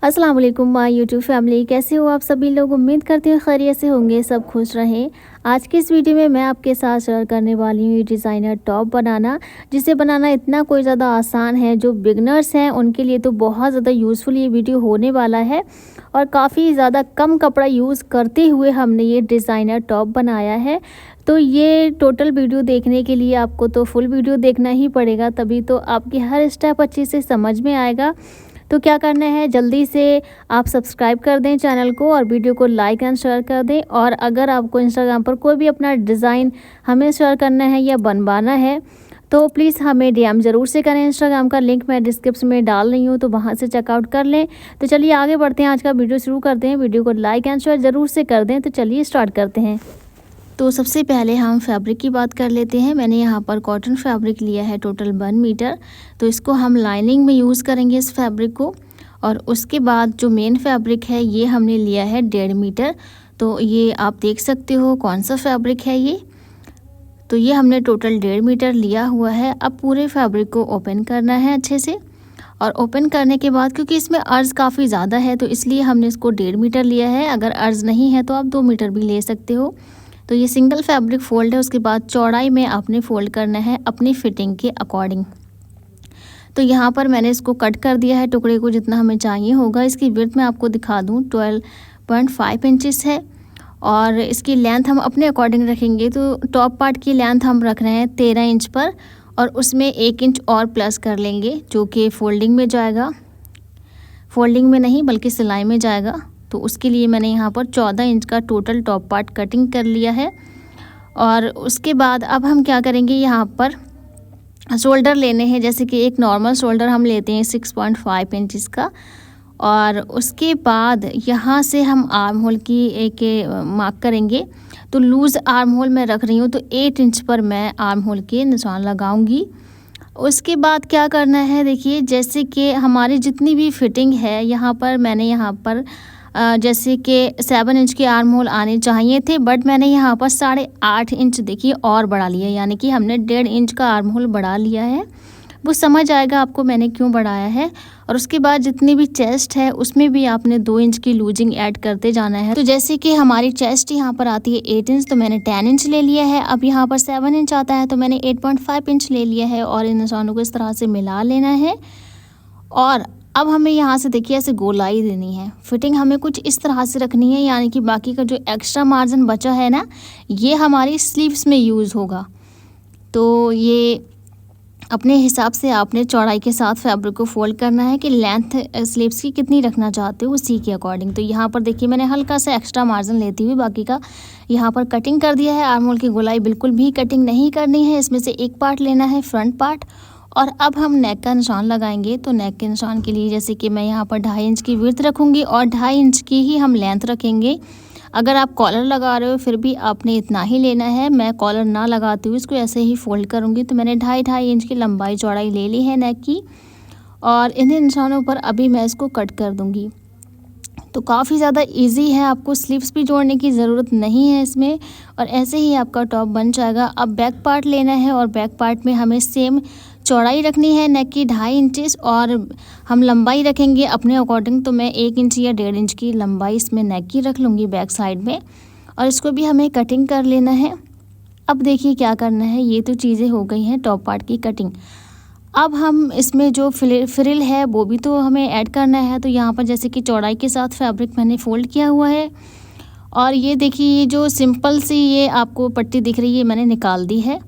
अस्सलाम वालेकुम my YouTube family, कैसे हो आप सभी लोग। उम्मीद करती हूँ खैरियत से होंगे, सब खुश रहें। आज की इस वीडियो में मैं आपके साथ शेयर करने वाली हूँ डिज़ाइनर टॉप बनाना, जिसे बनाना इतना कोई ज़्यादा आसान है। जो बिगनर्स हैं उनके लिए तो बहुत ज़्यादा यूज़फुल ये वीडियो होने वाला है और काफ़ी ज़्यादा कम कपड़ा यूज़ करते हुए हमने ये डिज़ाइनर टॉप बनाया है। तो ये टोटल वीडियो देखने के लिए आपको तो फुल वीडियो देखना ही पड़ेगा, तभी तो आपकी हर स्टेप अच्छे से समझ में आएगा। तो क्या करना है, जल्दी से आप सब्सक्राइब कर दें चैनल को और वीडियो को लाइक एंड शेयर कर दें। और अगर आपको इंस्टाग्राम पर कोई भी अपना डिज़ाइन हमें शेयर करना है या बनवाना है तो प्लीज़ हमें डीएम ज़रूर से करें। इंस्टाग्राम का लिंक मैं डिस्क्रिप्शन में डाल रही हूँ, तो वहाँ से चेकआउट कर लें। तो चलिए आगे बढ़ते हैं, आज का वीडियो शुरू करते हैं। वीडियो को लाइक एंड शेयर ज़रूर से कर दें। तो चलिए स्टार्ट करते हैं। तो सबसे पहले हम फैब्रिक की बात कर लेते हैं। मैंने यहाँ पर कॉटन फैब्रिक लिया है टोटल 1 मीटर। तो इसको हम लाइनिंग में यूज़ करेंगे इस फैब्रिक को। और उसके बाद जो मेन फैब्रिक है ये हमने लिया है 1.5 मीटर। तो ये आप देख सकते हो कौन सा फैब्रिक है ये। तो ये हमने टोटल 1.5 मीटर लिया हुआ है। अब पूरे फैब्रिक को ओपन करना है अच्छे से। और ओपन करने के बाद, क्योंकि इसमें अर्ज काफ़ी ज़्यादा है तो इसलिए हमने इसको 1.5 मीटर लिया है। अगर अर्ज नहीं है तो आप 2 मीटर भी ले सकते हो। तो ये सिंगल फैब्रिक फ़ोल्ड है। उसके बाद चौड़ाई में आपने फ़ोल्ड करना है अपनी फ़िटिंग के अकॉर्डिंग। तो यहाँ पर मैंने इसको कट कर दिया है टुकड़े को जितना हमें चाहिए होगा। इसकी विड्थ मैं आपको दिखा दूँ 12.5 इंचेस है। और इसकी लेंथ हम अपने अकॉर्डिंग रखेंगे। तो टॉप पार्ट की लेंथ हम रख रहे हैं 13 इंच पर, और उसमें 1 इंच और प्लस कर लेंगे जो कि फ़ोल्डिंग में जाएगा। फ़ोल्डिंग में नहीं बल्कि सिलाई में जाएगा। तो उसके लिए मैंने यहाँ पर 14 इंच का टोटल टॉप पार्ट कटिंग कर लिया है। और उसके बाद अब हम क्या करेंगे, यहाँ पर शोल्डर लेने हैं। जैसे कि एक नॉर्मल शोल्डर हम लेते हैं 6.5 इंचज़ का। और उसके बाद यहाँ से हम आर्म होल की एक मार्क करेंगे। तो लूज़ आर्म होल मैं रख रही हूँ, तो 8 इंच पर मैं आर्म होल के निशान लगाऊंगी। उसके बाद क्या करना है, देखिए जैसे कि हमारी जितनी भी फिटिंग है यहाँ पर मैंने यहाँ पर जैसे कि 7 इंच के आर्म होल आने चाहिए थे, बट मैंने यहाँ पर 8.5 इंच देखिए और बढ़ा लिया, यानी कि हमने 1.5 इंच का आर्म होल बढ़ा लिया है। वो समझ आएगा आपको मैंने क्यों बढ़ाया है। और उसके बाद जितनी भी चेस्ट है उसमें भी आपने 2 इंच की लूजिंग ऐड करते जाना है। तो जैसे कि हमारी चेस्ट यहाँ पर आती है 8 इंच, तो मैंने 10 इंच ले लिया है। अब यहाँ पर 7 इंच आता है तो मैंने 8.5 इंच ले लिया है। और इन निशानों को इस तरह से मिला लेना है। और अब हमें यहाँ से देखिए ऐसे गोलाई देनी है। फिटिंग हमें कुछ इस तरह से रखनी है, यानी कि बाकी का जो एक्स्ट्रा मार्जिन बचा है ना, ये हमारी स्लीव्स में यूज़ होगा। तो ये अपने हिसाब से आपने चौड़ाई के साथ फैब्रिक को फोल्ड करना है कि लेंथ स्लीव्स की कितनी रखना चाहते हो उसी के अकॉर्डिंग। तो यहाँ पर देखिए मैंने हल्का सा एक्स्ट्रा मार्जिन लेती हुई बाकी का यहाँ पर कटिंग कर दिया है। आर्म होल की गोलाई बिल्कुल भी कटिंग नहीं करनी है, इसमें से एक पार्ट लेना है फ्रंट पार्ट। और अब हम नेक का निशान लगाएंगे। तो नेक के निशान के लिए जैसे कि मैं यहाँ पर 2.5 इंच की विड्थ रखूँगी और 2.5 इंच की ही हम लेंथ रखेंगे। अगर आप कॉलर लगा रहे हो फिर भी आपने इतना ही लेना है। मैं कॉलर ना लगाती हूँ, इसको ऐसे ही फोल्ड करूँगी। तो मैंने 2.5 इंच की लंबाई चौड़ाई ले ली है नेक की। और इन्हीं निशानों पर अभी मैं इसको कट कर दूँगी। तो काफ़ी ज़्यादा इजी है, आपको स्लीव्स भी जोड़ने की ज़रूरत नहीं है इसमें। और ऐसे ही आपका टॉप बन जाएगा। अब बैक पार्ट लेना है और बैक पार्ट में हमें सेम चौड़ाई रखनी है नेक की 2.5 इंचेस, और हम लंबाई रखेंगे अपने अकॉर्डिंग। तो मैं 1 इंच या 1.5 इंच की लंबाई इसमें नेक की रख लूँगी बैक साइड में। और इसको भी हमें कटिंग कर लेना है। अब देखिए क्या करना है, ये तो चीज़ें हो गई हैं टॉप पार्ट की कटिंग। अब हम इसमें जो फ्रिल है वो भी तो हमें ऐड करना है। तो यहाँ पर जैसे कि चौड़ाई के साथ फैब्रिक मैंने फ़ोल्ड किया हुआ है। और ये देखिए ये जो सिंपल सी ये आपको पट्टी दिख रही है मैंने निकाल दी है।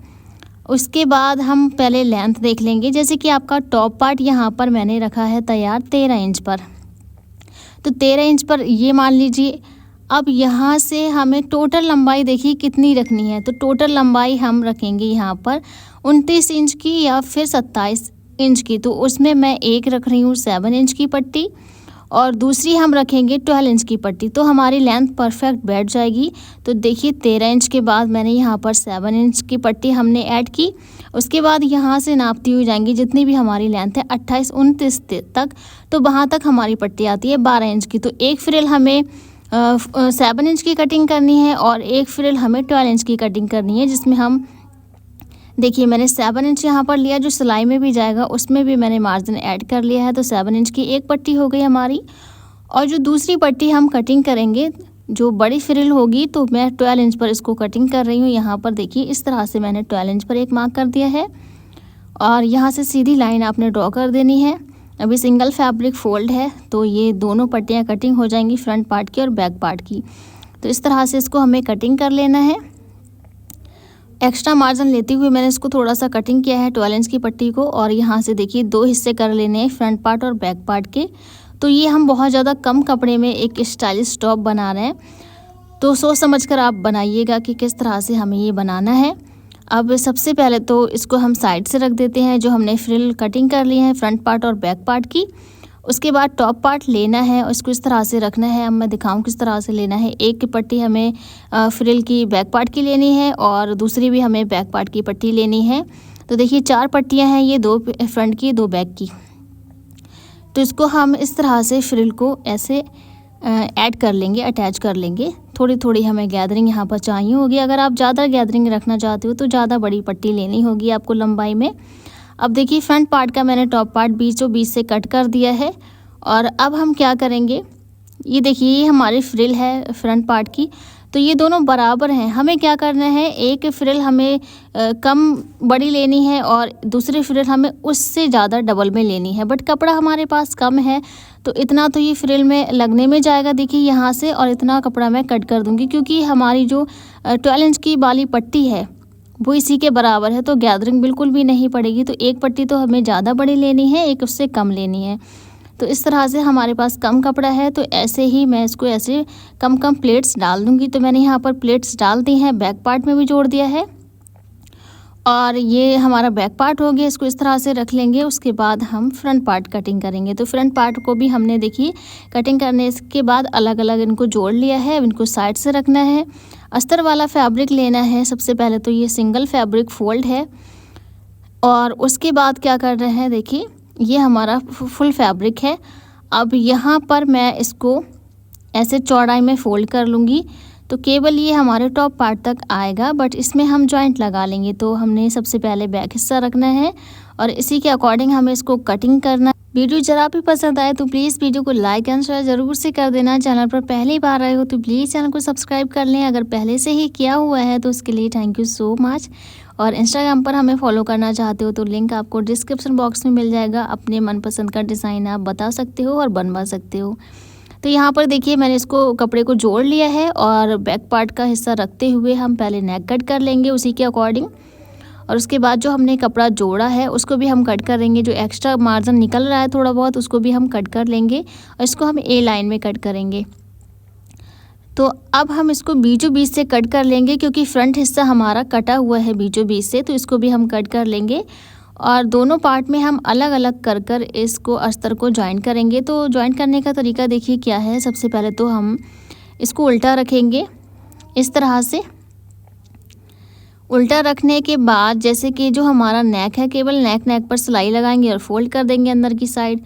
उसके बाद हम पहले लेंथ देख लेंगे। जैसे कि आपका टॉप पार्ट यहाँ पर मैंने रखा है तैयार 13 इंच पर। तो 13 इंच पर ये मान लीजिए। अब यहाँ से हमें टोटल लंबाई देखिए कितनी रखनी है। तो टोटल लंबाई हम रखेंगे यहाँ पर 29 इंच की या फिर 27 इंच की। तो उसमें मैं एक रख रही हूँ 7 इंच की पट्टी और दूसरी हम रखेंगे 12 इंच की पट्टी। तो हमारी लेंथ परफेक्ट बैठ जाएगी। तो देखिए 13 इंच के बाद मैंने यहाँ पर 7 इंच की पट्टी हमने ऐड की। उसके बाद यहाँ से नापती हुई जाएंगी जितनी भी हमारी लेंथ है 28 29 तक। तो वहाँ तक हमारी पट्टी आती है 12 इंच की। तो एक फ्रिल हमें 7 इंच की कटिंग करनी है और एक फ्रिल हमें 12 इंच की कटिंग करनी है, जिसमें हम देखिए मैंने 7 इंच यहाँ पर लिया, जो सिलाई में भी जाएगा उसमें भी मैंने मार्जिन ऐड कर लिया है। तो 7 इंच की एक पट्टी हो गई हमारी। और जो दूसरी पट्टी हम कटिंग करेंगे, जो बड़ी फ्रिल होगी, तो मैं 12 इंच पर इसको कटिंग कर रही हूँ। यहाँ पर देखिए इस तरह से मैंने 12 इंच पर एक मार्क कर दिया है और यहाँ से सीधी लाइन आपने ड्रॉ कर देनी है। अभी सिंगल फैब्रिक फोल्ड है तो ये दोनों पट्टियाँ कटिंग हो जाएंगी, फ्रंट पार्ट की और बैक पार्ट की। तो इस तरह से इसको हमें कटिंग कर लेना है। एक्स्ट्रा मार्जिन लेते हुए मैंने इसको थोड़ा सा कटिंग किया है 12 इंच की पट्टी को, और यहाँ से देखिए 2 हिस्से कर लेने हैं, फ्रंट पार्ट और बैक पार्ट के। तो ये हम बहुत ज़्यादा कम कपड़े में एक स्टाइलिश टॉप बना रहे हैं, तो सोच समझकर आप बनाइएगा कि किस तरह से हमें ये बनाना है। अब सबसे पहले तो इसको हम साइड से रख देते हैं, जो हमने फ्रिल कटिंग कर ली है फ्रंट पार्ट और बैक पार्ट की। उसके बाद टॉप पार्ट लेना है और इसको इस तरह से रखना है। अब मैं दिखाऊं किस तरह से लेना है। एक पट्टी हमें फ्रिल की बैक पार्ट की लेनी है और दूसरी भी हमें बैक पार्ट की पट्टी लेनी है। तो देखिए 4 पट्टियां हैं, ये 2 फ्रंट की 2 बैक की। तो इसको हम इस तरह से फ्रिल को ऐसे ऐड कर लेंगे, अटैच कर लेंगे। थोड़ी थोड़ी हमें गैदरिंग यहाँ पर चाहिए होगी। अगर आप ज़्यादा गैदरिंग रखना चाहते हो तो ज़्यादा बड़ी पट्टी लेनी होगी आपको लंबाई में। अब देखिए फ्रंट पार्ट का मैंने टॉप पार्ट बीचों बीच से कट कर दिया है। और अब हम क्या करेंगे, ये देखिए ये हमारी फ्रिल है फ्रंट पार्ट की, तो ये दोनों बराबर हैं। हमें क्या करना है, एक फ्रिल हमें कम बड़ी लेनी है और दूसरी फ्रिल हमें उससे ज़्यादा डबल में लेनी है। बट कपड़ा हमारे पास कम है तो इतना तो ये फ्रिल में लगने में जाएगा, देखिए यहाँ से, और इतना कपड़ा मैं कट कर दूँगी क्योंकि हमारी जो 12 इंच की वाली पट्टी है वो इसी के बराबर है, तो गैदरिंग बिल्कुल भी नहीं पड़ेगी। तो एक पट्टी तो हमें ज़्यादा बड़ी लेनी है, एक उससे कम लेनी है। तो इस तरह से हमारे पास कम कपड़ा है तो ऐसे ही मैं इसको ऐसे कम कम प्लेट्स डाल दूँगी। तो मैंने यहाँ पर प्लेट्स डाल दी हैं, बैक पार्ट में भी जोड़ दिया है और ये हमारा बैक पार्ट हो गया। इसको इस तरह से रख लेंगे। उसके बाद हम फ्रंट पार्ट कटिंग करेंगे। तो फ्रंट पार्ट को भी हमने देखिए कटिंग करने के बाद अलग अलग इनको जोड़ लिया है। इनको साइड से रखना है। अस्तर वाला फैब्रिक लेना है। सबसे पहले तो ये सिंगल फैब्रिक फोल्ड है और उसके बाद क्या कर रहे हैं, देखिए ये हमारा फुल फैब्रिक है। अब यहाँ पर मैं इसको ऐसे चौड़ाई में फ़ोल्ड कर लूँगी तो केवल ये हमारे टॉप पार्ट तक आएगा, बट इसमें हम जॉइंट लगा लेंगे। तो हमने सबसे पहले बैक हिस्सा रखना है और इसी के अकॉर्डिंग हमें इसको कटिंग करना है। वीडियो जरा भी पसंद आए तो प्लीज़ वीडियो को लाइक एंड शेयर ज़रूर से कर देना। चैनल पर पहली बार आए हो तो प्लीज़ चैनल को सब्सक्राइब कर लें। अगर पहले से ही किया हुआ है तो उसके लिए थैंक यू सो मच। और इंस्टाग्राम पर हमें फॉलो करना चाहते हो तो लिंक आपको डिस्क्रिप्शन बॉक्स में मिल जाएगा। अपने मनपसंद का डिज़ाइन आप बता सकते हो और बनवा सकते हो। तो यहाँ पर देखिए मैंने इसको कपड़े को जोड़ लिया है और बैक पार्ट का हिस्सा रखते हुए हम पहले नेक कट कर लेंगे उसी के अकॉर्डिंग। और उसके बाद जो हमने कपड़ा जोड़ा है उसको भी हम कट करेंगे। जो एक्स्ट्रा मार्जिन निकल रहा है थोड़ा बहुत उसको भी हम कट कर लेंगे और इसको हम ए लाइन में कट करेंगे। तो अब हम इसको बीचों बीच से कट कर लेंगे क्योंकि फ्रंट हिस्सा हमारा कटा हुआ है बीचों बीच से, तो इसको भी हम कट कर लेंगे। और दोनों पार्ट में हम अलग अलग कर कर इसको अस्तर को जॉइन करेंगे। तो जॉइन करने का तरीका देखिए क्या है। सबसे पहले तो हम इसको उल्टा रखेंगे इस तरह से। उल्टा रखने के बाद जैसे कि जो हमारा नेक है, केवल नेक पर सिलाई लगाएंगे और फोल्ड कर देंगे अंदर की साइड।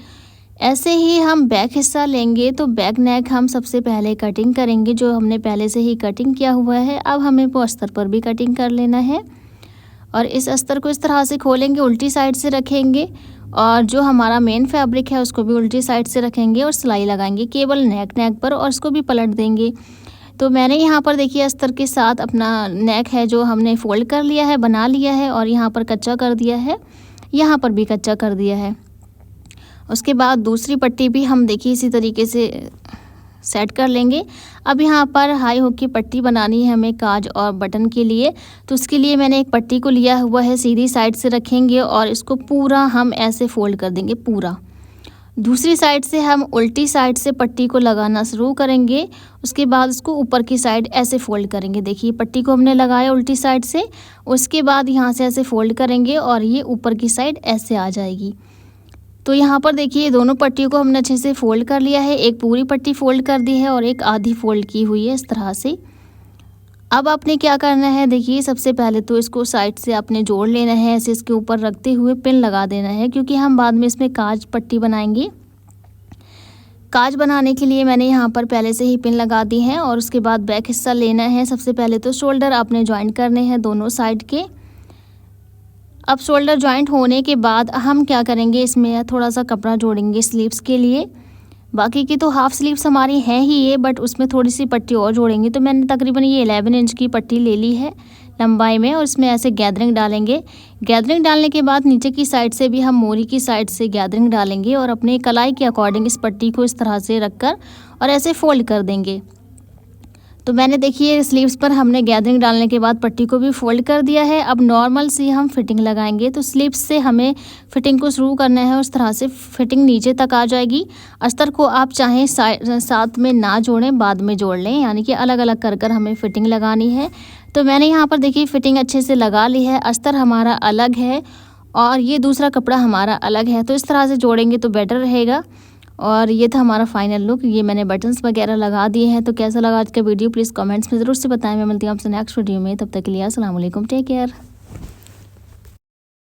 ऐसे ही हम बैक हिस्सा लेंगे तो बैक नेक हम सबसे पहले कटिंग करेंगे, जो हमने पहले से ही कटिंग किया हुआ है। अब हमें वो अस्तर पर भी कटिंग कर लेना है और इस अस्तर को इस तरह से खोलेंगे, उल्टी साइड से रखेंगे और जो हमारा मेन फैब्रिक है उसको भी उल्टी साइड से रखेंगे और सिलाई लगाएंगे केवल नेक पर और इसको भी पलट देंगे। तो मैंने यहाँ पर देखिए अस्तर के साथ अपना नेक है जो हमने फोल्ड कर लिया है, बना लिया है और यहाँ पर कच्चा कर दिया है, यहाँ पर भी कच्चा कर दिया है। उसके बाद दूसरी पट्टी भी हम देखिए इसी तरीके से सेट कर लेंगे। अब यहाँ पर हाई हुक की पट्टी बनानी है हमें काज और बटन के लिए। तो उसके लिए मैंने एक पट्टी को लिया हुआ है, सीधी साइड से रखेंगे और इसको पूरा हम ऐसे फोल्ड कर देंगे पूरा। दूसरी साइड से हम उल्टी साइड से पट्टी को लगाना शुरू करेंगे। उसके बाद उसको ऊपर की साइड ऐसे फोल्ड करेंगे। देखिए पट्टी को हमने लगाया उल्टी साइड से, उसके बाद यहाँ से ऐसे फोल्ड करेंगे और ये ऊपर की साइड ऐसे आ जाएगी। तो यहाँ पर देखिए दोनों पट्टियों को हमने अच्छे से फोल्ड कर लिया है। एक पूरी पट्टी फोल्ड कर दी है और एक आधी फोल्ड की हुई है इस तरह से। अब आपने क्या करना है, देखिए सबसे पहले तो इसको साइड से आपने जोड़ लेना है, ऐसे इसके ऊपर रखते हुए पिन लगा देना है क्योंकि हम बाद में इसमें काज पट्टी बनाएंगे। काज बनाने के लिए मैंने यहाँ पर पहले से ही पिन लगा दी है। और उसके बाद बैक हिस्सा लेना है। सबसे पहले तो शोल्डर आपने ज्वाइंट करने हैं दोनों साइड के। अब शोल्डर ज्वाइंट होने के बाद हम क्या करेंगे, इसमें थोड़ा सा कपड़ा जोड़ेंगे स्लीव्स के लिए। बाकी की तो हाफ़ स्लीव्स हमारी हैं ही ये, बट उसमें थोड़ी सी पट्टी और जोड़ेंगे। तो मैंने तकरीबन ये 11 इंच की पट्टी ले ली है लंबाई में, और इसमें ऐसे गैदरिंग डालेंगे। गैदरिंग डालने के बाद नीचे की साइड से भी हम मोरी की साइड से गैदरिंग डालेंगे और अपने कलाई के अकॉर्डिंग इस पट्टी को इस तरह से रखकर और ऐसे फोल्ड कर देंगे। तो मैंने देखिए स्लीव्स पर हमने गैदरिंग डालने के बाद पट्टी को भी फोल्ड कर दिया है। अब नॉर्मल सी हम फिटिंग लगाएंगे। तो स्लीव्स से हमें फिटिंग को शुरू करना है, उस तरह से फिटिंग नीचे तक आ जाएगी। अस्तर को आप चाहें साथ में ना जोड़ें, बाद में जोड़ लें, यानी कि अलग अलग कर कर हमें फिटिंग लगानी है। तो मैंने यहाँ पर देखिए फिटिंग अच्छे से लगा ली है। अस्तर हमारा अलग है और ये दूसरा कपड़ा हमारा अलग है, तो इस तरह से जोड़ेंगे तो बेटर रहेगा। और ये था हमारा फाइनल लुक। ये मैंने बटन्स वगैरह लगा दिए हैं। तो कैसा लगा आज का वीडियो प्लीज़ कमेंट्स में ज़रूर से बताएं। मैं मिलती हूँ आपसे नेक्स्ट वीडियो में, तब तक के लिए अस्सलाम वालेकुम, टेक केयर।